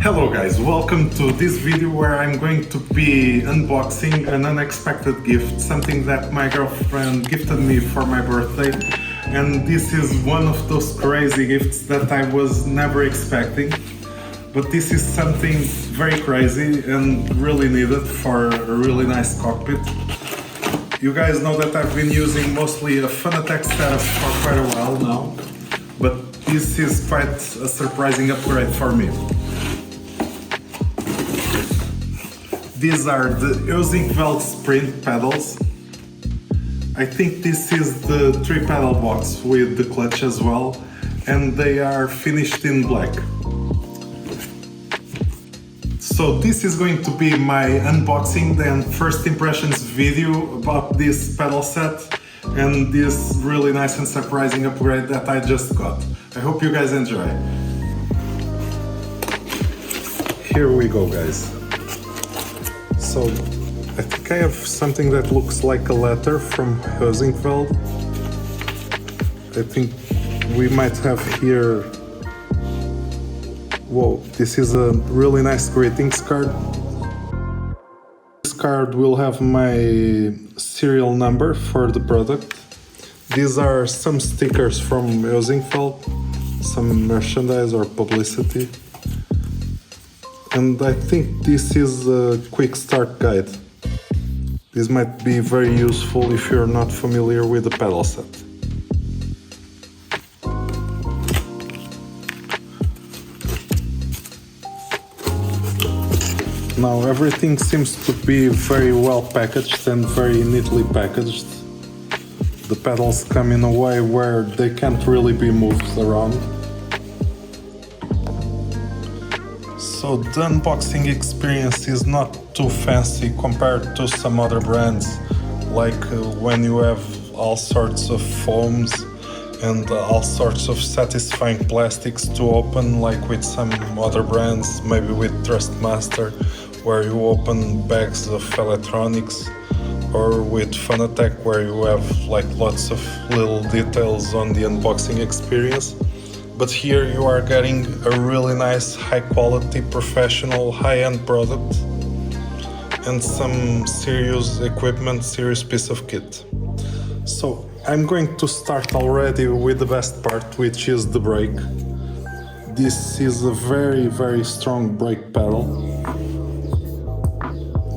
Hello guys, welcome to this video where I'm going to be unboxing an unexpected gift, something that my girlfriend gifted me for my birthday, and this is one of those crazy gifts that I was never expecting, but this is something very crazy and really needed for a really nice cockpit. You guys know that I've been using mostly a Fanatec setup for quite a while now, but this is quite a surprising upgrade for me. These are the Heusinkveld Sprint pedals. I think this is the 3-pedal box with the clutch as well, and they are finished in black. So this is going to be my unboxing and first impressions video about this pedal set and this really nice and surprising upgrade that I just got. I hope you guys enjoy. Here we go, guys. So, I think I have something that looks like a letter from Heusinkveld. I think we might have here... Whoa, this is a really nice greetings card. This card will have my serial number for the product. These are some stickers from Heusinkveld, some merchandise or publicity. And I think this is a quick start guide. This might be very useful if you're not familiar with the pedal set. Now everything seems to be very well packaged and very neatly packaged. The pedals come in a way where they can't really be moved around. So the unboxing experience is not too fancy compared to some other brands, like when you have all sorts of foams and all sorts of satisfying plastics to open, like with some other brands, maybe with Trustmaster, where you open bags of electronics, or with Fanatec, where you have like lots of little details on the unboxing experience. But here you are getting a really nice, high-quality, professional, high-end product and some serious equipment, serious piece of kit. So I'm going to start already with the best part, which is the brake. This is a very, very strong brake pedal.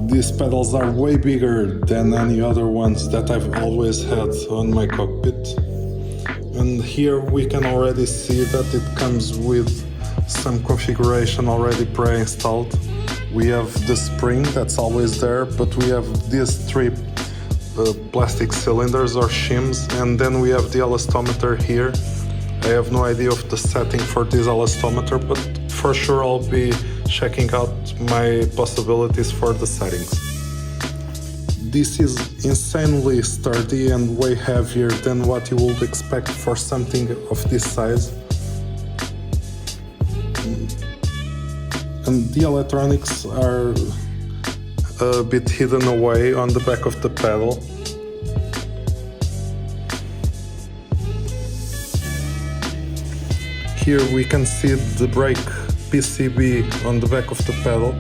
These pedals are way bigger than any other ones that I've always had on my cockpit. And here we can already see that it comes with some configuration already pre-installed. We have the spring that's always there, but we have these 3 plastic cylinders or shims, and then we have the elastometer here. I have no idea of the setting for this elastometer, but for sure I'll be checking out my possibilities for the settings. This is insanely sturdy and way heavier than what you would expect for something of this size. And the electronics are a bit hidden away on the back of the pedal. Here we can see the brake PCB on the back of the pedal.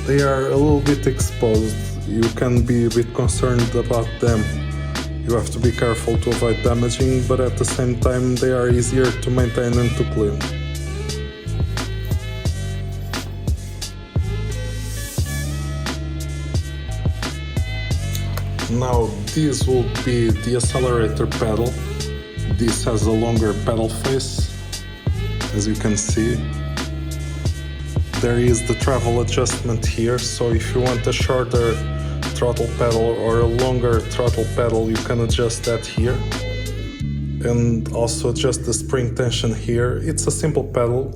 They are a little bit exposed. You can be a bit concerned about them. You have to be careful to avoid damaging, but at the same time they are easier to maintain and to clean. Now this will be the accelerator pedal. This has a longer pedal face, as you can see. There is the travel adjustment here, so if you want a shorter throttle pedal or a longer throttle pedal, you can adjust that here. And also adjust the spring tension here. It's a simple pedal.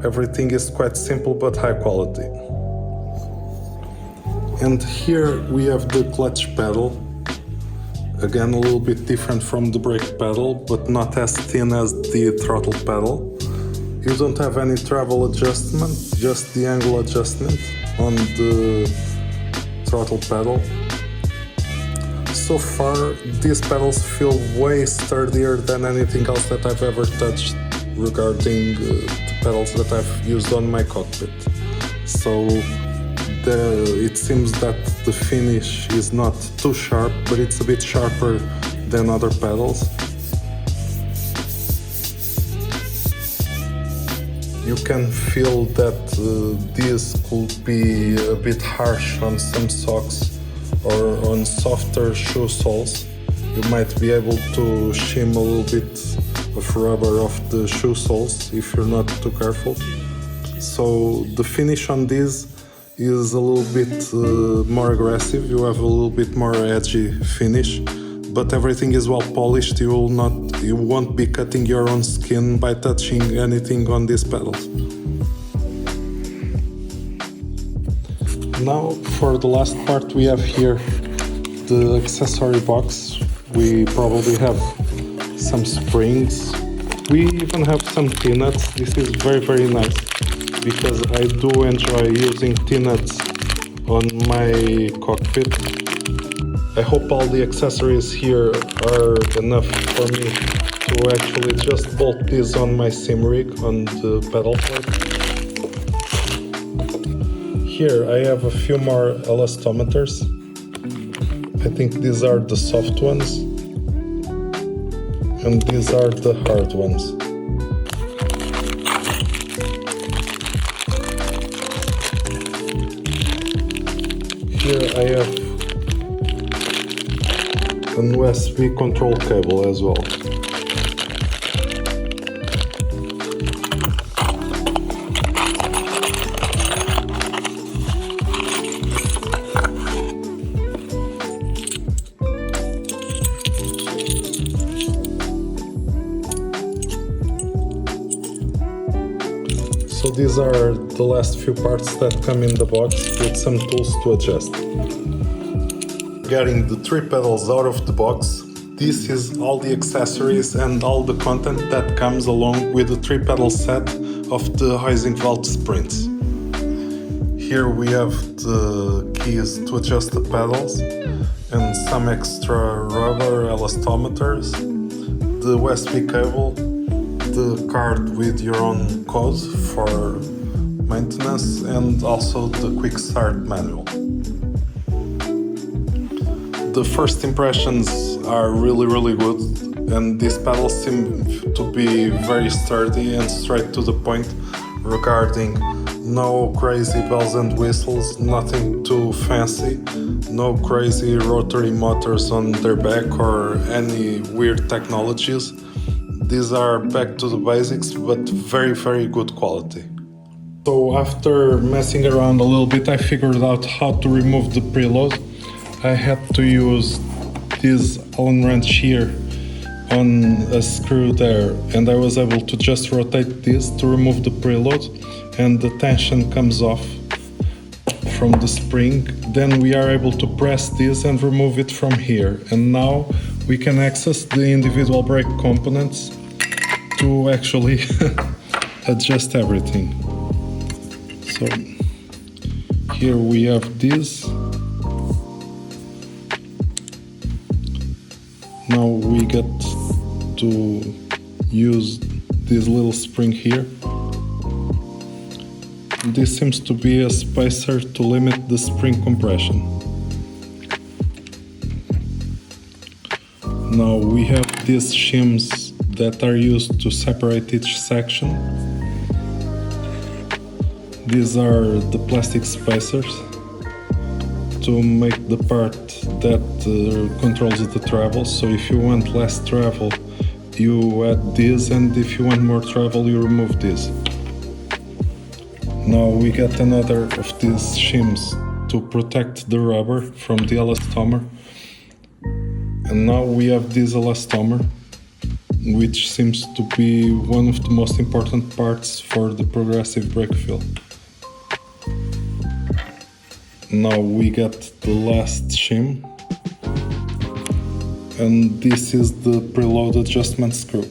Everything is quite simple but high quality. And here we have the clutch pedal. Again, a little bit different from the brake pedal, but not as thin as the throttle pedal. You don't have any travel adjustment, just the angle adjustment on the throttle pedal. So far, these pedals feel way sturdier than anything else that I've ever touched regarding the pedals that I've used on my cockpit. So it seems that the finish is not too sharp, but it's a bit sharper than other pedals. You can feel that this could be a bit harsh on some socks or on softer shoe soles. You might be able to shim a little bit of rubber off the shoe soles if you're not too careful. So the finish on this is a little bit more aggressive. You have a little bit more edgy finish, but everything is well polished. You won't be cutting your own skin by touching anything on these pedals. Now for the last part, we have here the accessory box. We probably have some springs. We even have some T-nuts. This is very nice because I do enjoy using T-nuts on my cockpit. I hope all the accessories here are enough for me to actually just bolt this on my sim rig on the pedal plate. Here I have a few more elastometers. I think these are the soft ones and these are the hard ones. Here I have an USB control cable as well. So these are the last few parts that come in the box with some tools to adjust. Getting the 3 pedals out of the box, this is all the accessories and all the content that comes along with the 3 pedal set of the Heusinkveld Sprint. Here we have the keys to adjust the pedals and some extra rubber elastometers, the USB cable, the card with your own code for maintenance, and also the quick start manual. The first impressions are really good, and these pedals seem to be very sturdy and straight to the point regarding no crazy bells and whistles, nothing too fancy, no crazy rotary motors on their back or any weird technologies. These are back to the basics, but very good quality. So after messing around a little bit, I figured out how to remove the preload. I had to use this Allen wrench here on a screw there, and I was able to just rotate this to remove the preload, and the tension comes off from the spring. Then we are able to press this and remove it from here, and now we can access the individual brake components to actually adjust everything. So here we have this. Now we get to use this little spring here. This seems to be a spacer to limit the spring compression. Now we have these shims that are used to separate each section. These are the plastic spacers to make the part that controls the travel. So if you want less travel, you add this, and if you want more travel, you remove this. Now we get another of these shims to protect the rubber from the elastomer. And now we have this elastomer, which seems to be one of the most important parts for the progressive brake feel. Now we get the last shim, and this is the preload adjustment screw.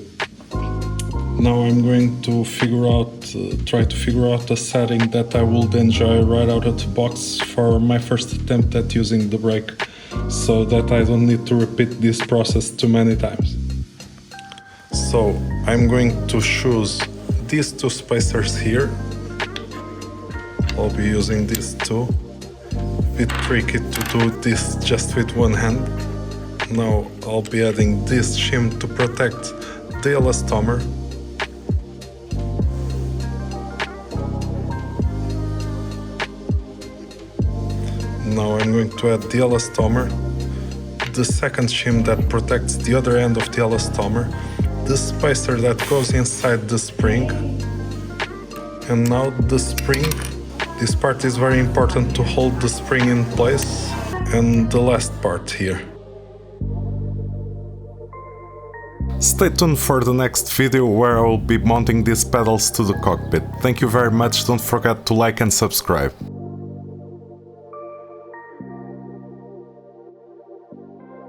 Now I'm going to try to figure out a setting that I would enjoy right out of the box for my first attempt at using the brake, so that I don't need to repeat this process too many times. So I'm going to choose these two spacers here. I'll be using these two. Bit tricky to do this just with one hand. Now I'll be adding this shim to protect the elastomer. Now I'm going to add the elastomer, the second shim that protects the other end of the elastomer, the spacer that goes inside the spring, and now the spring. This part is very important to hold the spring in place, and the last part here. Stay tuned for the next video where I will be mounting these pedals to the cockpit. Thank you very much, don't forget to like and subscribe.